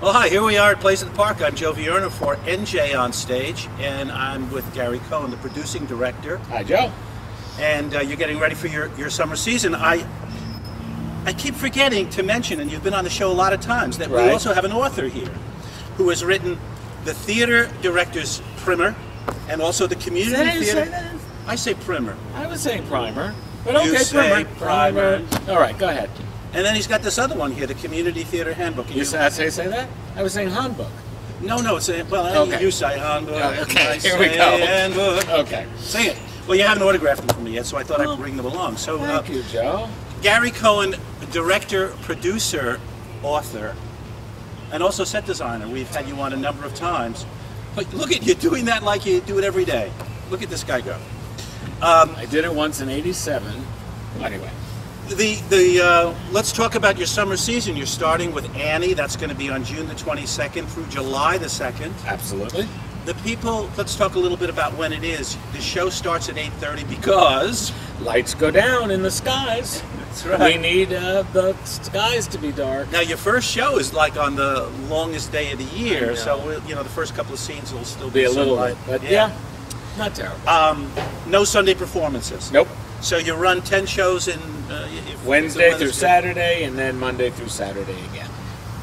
Well, hi, here we are at Plays at the Park. I'm Joe Vierna for NJ on Stage, and I'm with Gary Cohen, the producing director. Hi, Joe. And you're getting ready for your summer season. I keep forgetting to mention, and you've been on the show a lot of times, that we also have an author here who has written the Theater Director's Primer and also the Community Theater. I say primer. I was saying primer. But okay, You say primer. All right, go ahead. And then he's got this other one here, the Community Theater Handbook. You say that? I was saying handbook. No, it's a, well, Okay. you say handbook. Okay, I here we say go. Handbook. Okay. Sing it. Well, you haven't autographed them for me yet, so I thought I'd bring them along. So, Thank you, Joe. Gary Cohen, director, producer, author, and also set designer. We've had you on a number of times. But look at you doing that like you do it every day. Look at this guy go. I did it once in '87. Anyway. Let's talk about your summer season. You're starting with Annie. That's going to be on June the 22nd through July the 2nd. Absolutely. The people, let's talk a little bit about when it is. The show starts at 8:30 because Lights go down in the skies. That's right. We need the skies to be dark. Now your first show is like on the longest day of the year, so the first couple of scenes will still Be a little sunlight. bit, but yeah, not terrible. No Sunday performances. Nope. So you run 10 shows in Wednesday through Saturday, and then Monday through Saturday again.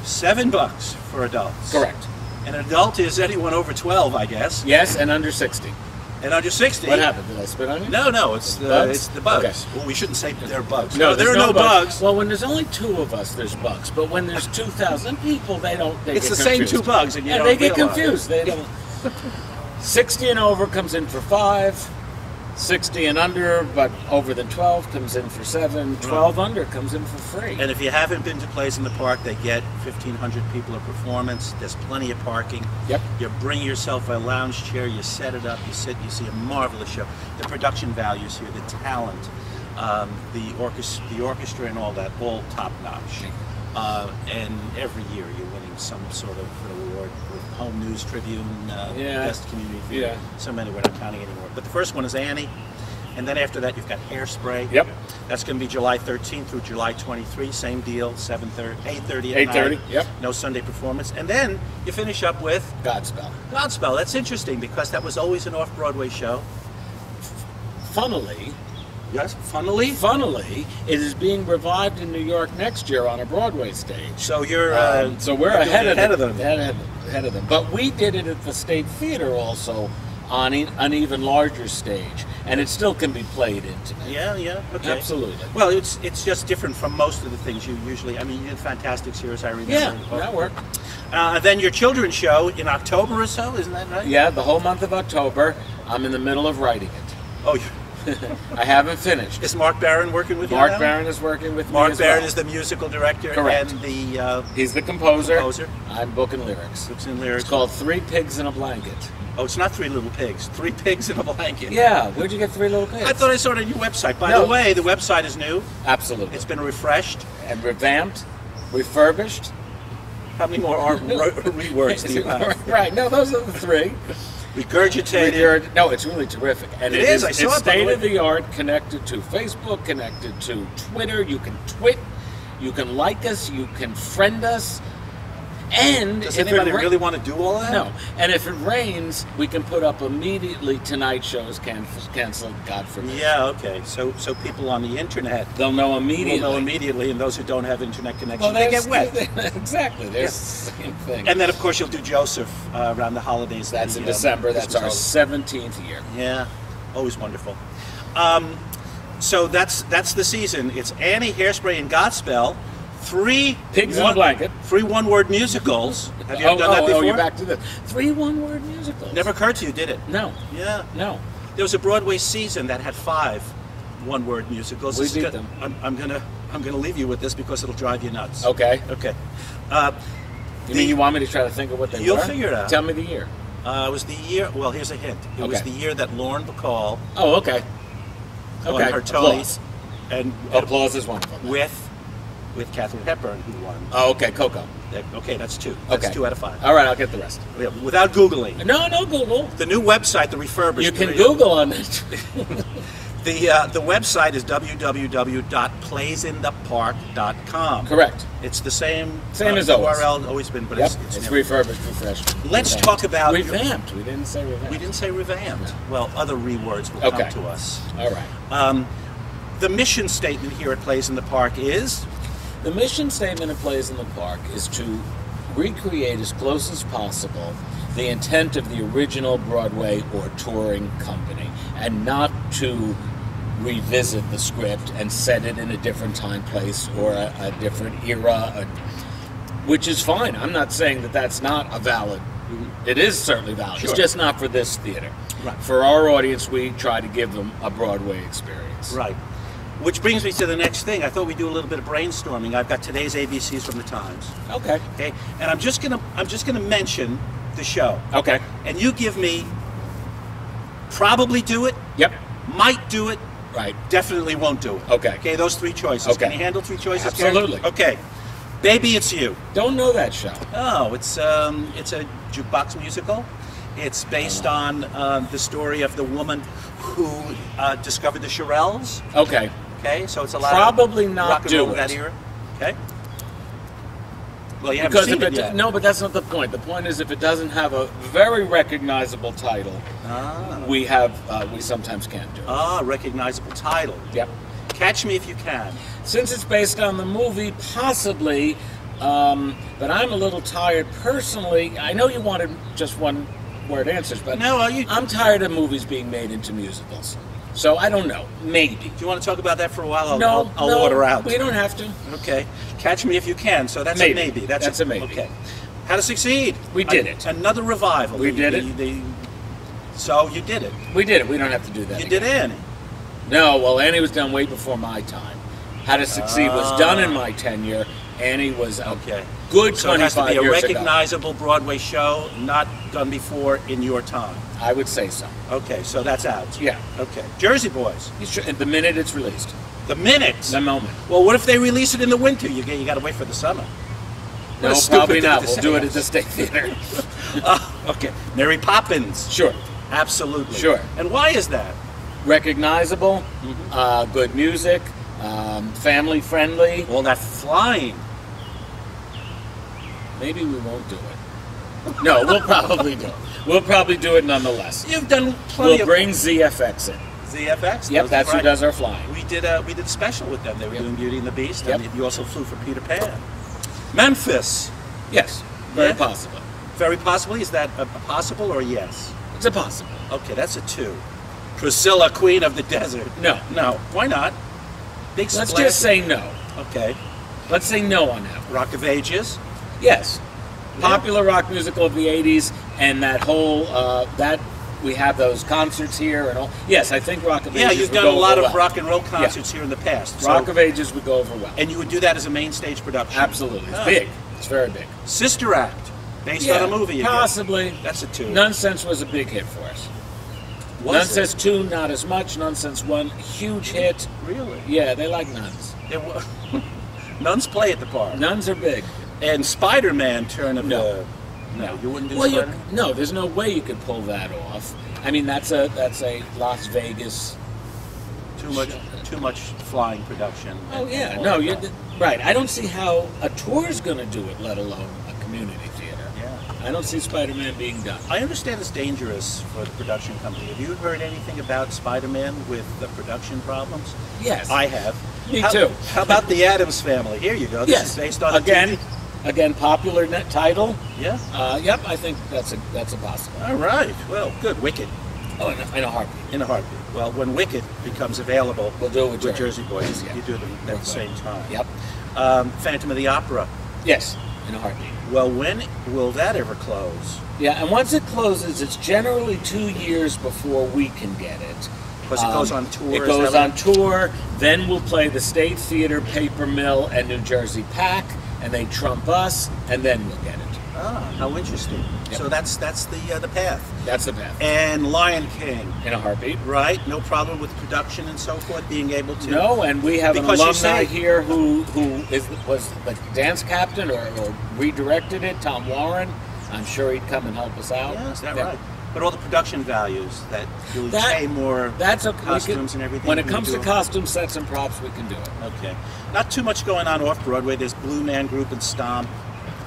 $7 for adults. Correct. An adult is anyone over 12, I guess. Yes, and under 60. And under 60. What happened? Did I spit on you? No, it's the Bugs? it's the bugs. Okay. Well, we shouldn't say they're bugs. No, there are no bugs. Well, when there's only 2 of us, there's bugs. But when there's 2,000 people, they It's get the same confused. 2 bugs, and you don't they get realize. confused. They don't. 60 and over comes in for 5. 60 and under, but over than 12 comes in for 7. 12 under comes in for free. And if you haven't been to Plays in the Park, they get 1,500 people a performance. There's plenty of parking. Yep. You bring yourself a lounge chair, you set it up, you sit, you see a marvelous show. The production values here, the talent, the orchestra and all that, all top notch. And every year you're winning some sort of award with Home News Tribune, Best Community Theater. Yeah. So many, we're not counting anymore. But the first one is Annie. And then after that, you've got Hairspray. Yep. That's going to be July 13th through July 23. Same deal, 8:30 at 8:30, night. yep. No Sunday performance. And then you finish up with Godspell. Godspell. That's interesting because that was always an off-Broadway show. Funnily, Funnily, it is being revived in New York next year on a Broadway stage. So you're So we're ahead of them. Ahead of them. But we did it at the State Theater also on an even larger stage, and it still can be played in tonight. Yeah, okay. Absolutely. Well, it's just different from most of the things you usually. I mean, you did Fantastic Series, I remember. Yeah, that worked. Then your children's show in October or so, isn't that right? Yeah, the whole month of October. I'm in the middle of writing it. Oh, I haven't finished. is Mark Barron working with you Mark now? Barron is working with me Mark as Barron well. is the musical director. Correct. And the He's the composer. composer. I'm booking lyrics. Books and lyrics. It's called 3 Pigs in a Blanket. Oh, it's not 3 Little Pigs. 3 Pigs in a Blanket. Yeah, where'd you get 3 little pigs? I thought I saw it on your website. By No. the way, the website is new. Absolutely. It's been refreshed. And revamped, refurbished. How many more rewords do you have? Right, no, those are the 3. Regurgitated. No, it's really terrific. And It is, I saw it's it, by the way. state of the art, connected to Facebook, connected to Twitter. You can twit, you can like us, you can friend us. And Does if anybody it really want to do all that? No. And if it rains, we can put up immediately tonight's show is canceled, God forbid. Yeah, okay. So people on the internet They'll know immediately. will know immediately, and those who don't have internet connection, Well, they get wet. Exactly. There's the same thing. And then, of course, you'll do Joseph around the holidays. That's in December. That's our Christmas. 17th year. Yeah, always wonderful. So that's the season. It's Annie, Hairspray, and Godspell. 3 Pigs in a Blanket. 3 one-word musicals. Have you ever done that before? Oh, you're back to this. 3 one-word musicals. Never occurred to you, did it? No. Yeah. No. There was a Broadway season that had 5 one-word musicals. We This is beat good. them. I'm gonna leave you with this because it'll drive you nuts. Okay. Okay. You mean you want me to try to think of what they were? You'll figure it out. Tell me the year. It was the year. Well, here's a hint. It was Okay. the year that Lauren Bacall Oh, okay. won Okay. her Tony, Applause. and Applause is wonderful. with Katharine Hepburn, who won. Oh, okay. Coco. Okay, that's 2. That's Okay. 2 out of 5. All right, I'll get the rest. Yeah, without Googling. No, Google. The new website, the refurbished. You can Google on it. The website is www.playsinthepark.com. Correct. It's the same As always. URL always been, but Yep. it's It's never- refurbished, refreshed. Let's revamped. talk about revamped. We didn't say revamped. We didn't say revamped. No. Well, other rewords will Okay. come to us. All right. The mission statement here at Plays in the Park is The mission statement of Plays in the Park is to recreate as close as possible the intent of the original Broadway or touring company, and not to revisit the script and set it in a different time, place, or a different era, which is fine. I'm not saying that that's not a valid. It is certainly valid. Sure. It's just not for this theater. Right. For our audience, we try to give them a Broadway experience. right. Which brings me to the next thing. I thought we'd do a little bit of brainstorming. I've got today's ABCs from the Times. Okay. Okay, and I'm just gonna mention the show, Okay. and you give me probably do it, Yep. might do it, Right. definitely won't do it. Okay. Okay, those three choices. Okay. Can you handle three choices, Gary? Absolutely. Okay. Baby, It's You. Don't know that show. Oh, it's a jukebox musical. It's based on the story of the woman who discovered the Shirelles. Okay. Okay, so it's a lot Probably of not rock and do roll of it. that era. Okay. Well, you haven't Because seen if it it yet. no, but that's not the point. The point is if it doesn't have a very recognizable title, we sometimes can't do it. Recognizable title. Yep. Catch Me If You Can. Since it's based on the movie, possibly, but I'm a little tired personally. I know you wanted just one word answers, but No, I'm tired of movies being made into musicals. So I don't know. Maybe. Do you want to talk about that for a while? No, I'll no, order out. We don't have to. Okay. Catch Me If You Can. So that's Maybe. a maybe. That's a maybe. Okay. How to Succeed. We did it. Another revival. We did it. So you did it. We did it. We don't have to do that. You again. did Annie. No, well, Annie was done way before my time. How to Succeed was done in my tenure. Annie was a Okay. good So it has to 25 be a years ago. recognizable Broadway show, not done before in your time. I would say so. Okay, so that's out. Yeah. Okay. Jersey Boys. The minute it's released. The minute. The moment. Well, what if they release it in the winter? You got to wait for the summer. What No, a stupid probably thing not. to We'll say. do it at the State Theater. Okay. Mary Poppins. Sure. Absolutely. Sure. And why is that? Recognizable, good music, family friendly. Well, that flying. Maybe we won't do it. No, we'll probably do it. We'll probably do it nonetheless. You've done plenty We'll bring ZFX in. of ZFX. Yep, that's who right. does our flying. We did a special with them. They were Yep. doing Beauty and the Beast, Yep. and you also flew for Peter Pan. Memphis. Yes, very Yeah. possible. Very possibly. Is that a possible or a yes? It's a possible. Okay, that's a 2. Priscilla, Queen of the Desert. No. No. Why not? Big Let's splash. just say no. Okay. Let's say no on that one. Rock of Ages. Yes. Yeah. Popular rock musical of the 80s, and that whole, that we have those concerts here and all. Yes, I think Rock of Yeah, Ages you've would done a go lot over of well. rock and roll concerts here in the past. So- Rock of Ages would go over well. and you would do that as a main stage production. Absolutely. It's Ah. big. It's very big. Sister Act, based on a movie. again. Possibly. That's a 2. Nonsense was a big hit for us. Was Nonsense it? 2, not as much. Nonsense 1, huge hit. Really? Yeah, they like nuns. There wa- Nuns play at the park. Nuns are big. And Spider-Man turn of No. the... No, you wouldn't do Well, Spider-Man? no, there's no way you could pull that off. I mean, that's a Las Vegas. Too much flying production. Oh yeah, and all no, that. you're right. I don't see how a tour's going to do it, let alone a community theater. Yeah. I don't see Spider-Man being done. I understand it's dangerous for the production company. Have you heard anything about Spider-Man with the production problems? Yes, I have. Me too. How about the Addams Family? Here you go. This yes, is based on a again, TV. popular net title. Yeah. Yep, I think that's a possible. All right. Well, good. Wicked. Oh, in a heartbeat. In a heartbeat. Well, when Wicked becomes available, We'll do it with Jersey Boys. Yeah. You do them at the same time. Yep. Phantom of the Opera. Yes, in a heartbeat. Well, when will that ever close? Yeah, and once it closes, it's generally 2 years before we can get it. Because it goes on tour. It is goes that on tour, then we'll play the State Theater, Paper Mill, and New Jersey Pack, and they trump us, and then we'll get it. Ah, how interesting. Yep. So that's the path. That's the path. And Lion King, In a heartbeat. right? No problem with production and so forth, being able to. No, and we have an Because you alumni say- here who was the dance captain or redirected it, Tom Warren. I'm sure he'd come and help us out. Yeah, is that Yeah. right? But all the production values that you'll pay more That's okay. costumes and everything. When it we comes do to it. costume sets and props, we can do it. Okay. Not too much going on off Broadway. There's Blue Man Group and Stomp.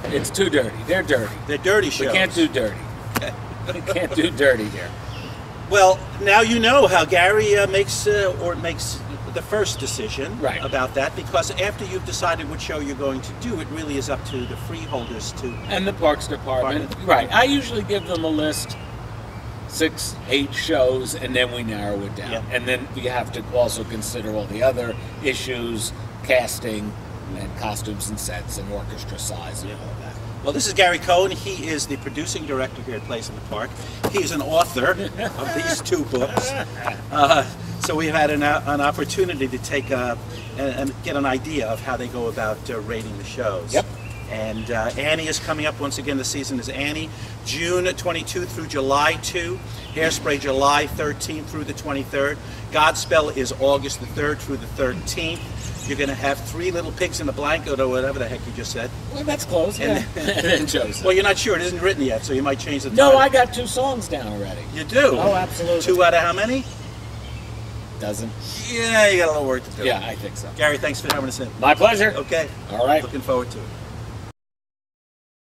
It's too dirty. They're dirty. They're dirty shows. We can't do dirty. We can't do dirty here. Well, now you know how Gary makes the first decision Right. about that, because after you've decided which show you're going to do, it really is up to the freeholders to. And the Parks Department. Right. I usually give them a list, 6, 8 shows, and then we narrow it down. Yeah. And then we have to also consider all the other issues, casting, and costumes and sets, and orchestra size, and all that. Well, this is Gary Cohen. He is the producing director here at Place in the Park. He's an author of these 2 books. So we've had an opportunity to take and get an idea of how they go about rating the shows. Yep. And Annie is coming up once again. The season is Annie, June 22 through July 2. Hairspray, July 13th through the 23rd. Godspell is August the 3rd through the 13th. You're going to have 3 Little Pigs in a Blanket, or whatever the heck you just said. Well, that's close. And Yeah. And then Joseph. Well, you're not sure. It isn't written yet, so you might change the No, title. I got 2 songs down already. You do? Oh, absolutely. 2 out of how many? Dozen. Yeah, you got a little work to do. Yeah, I think so. Gary, thanks for having us in. My pleasure. Okay. All right. Looking forward to it.